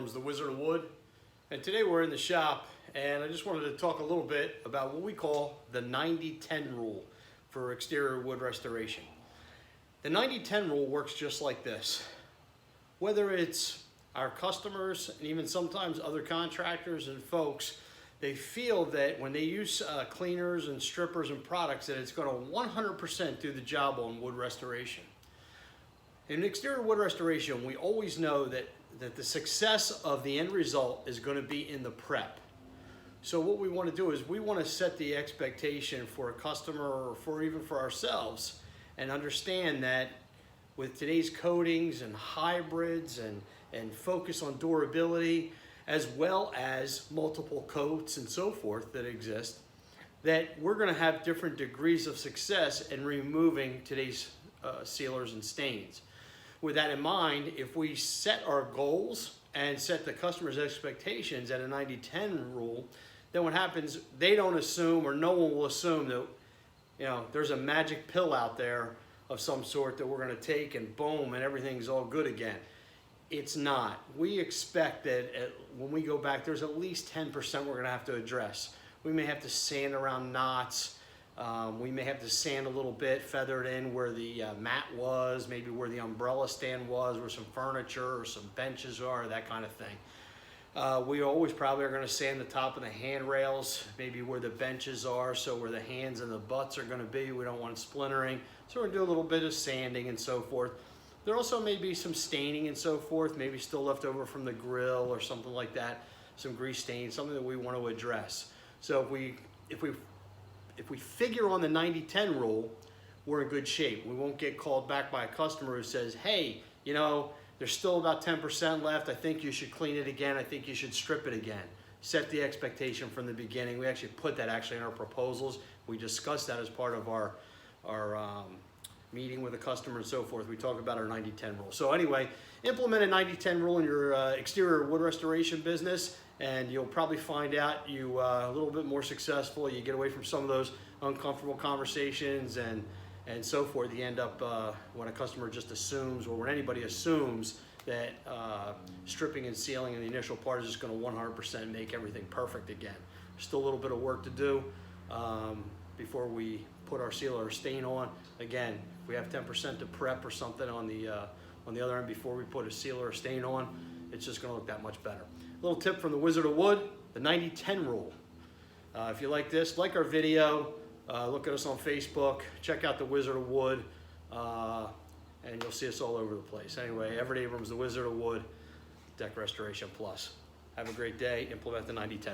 Abrams, the Wizard of Wood, and today we're in the shop and I just wanted to talk a little bit about what we call the 90-10 rule for exterior wood restoration. The 90-10 rule works just like this. Whether it's our customers and even sometimes other contractors and folks, they feel that when they use cleaners and strippers and products that it's going to 100% do the job on wood restoration. In exterior wood restoration, we always know that the success of the end result is going to be in the prep. So what we want to do is we want to set the expectation for a customer or even for ourselves and understand that with today's coatings and hybrids and focus on durability, as well as multiple coats and so forth that exist, that we're going to have different degrees of success in removing today's sealers and stains. With that in mind, if we set our goals and set the customer's expectations at a 90-10 rule, then what happens, they don't assume, or no one will assume that there's a magic pill out there of some sort that we're going to take and boom and everything's all good again. It's not. We expect that when we go back, there's at least 10% we're going to have to address. We may have to sand around knots. We may have to sand a little bit, feather it in where the mat was, maybe where the umbrella stand was, where some furniture or some benches are, that kind of thing. We always probably are going to sand the top of the handrails, maybe where the benches are, so where the hands and the butts are going to be. We don't want it splintering. So we're going to do a little bit of sanding and so forth. There also may be some staining and so forth, maybe still left over from the grill or something like that, some grease stain, something that we want to address. So if we figure on the 90-10 rule, we're in good shape. We won't get called back by a customer who says, hey, there's still about 10% left. I think you should clean it again. I think you should strip it again. Set the expectation from the beginning. We actually put that in our proposals. We discussed that as part of our meeting with a customer and so forth. We talk about our 90-10 rule. So anyway, implement a 90-10 rule in your exterior wood restoration business, and you'll probably find out you a little bit more successful. You get away from some of those uncomfortable conversations and so forth. You end up when a customer just assumes, or when anybody assumes that stripping and sealing in the initial part is just going to 100% make everything perfect again. Still a little bit of work to do before we put our sealer or stain on. Again, if we have 10% to prep or something on the other end before we put a sealer or stain on, it's just going to look that much better. A little tip from the Wizard of Wood, the 90-10 rule. If you like this, like our video, look at us on Facebook, check out the Wizard of Wood, and you'll see us all over the place. Anyway, Everett Abrams, the Wizard of Wood, Deck Restoration Plus. Have a great day. Implement the 90-10.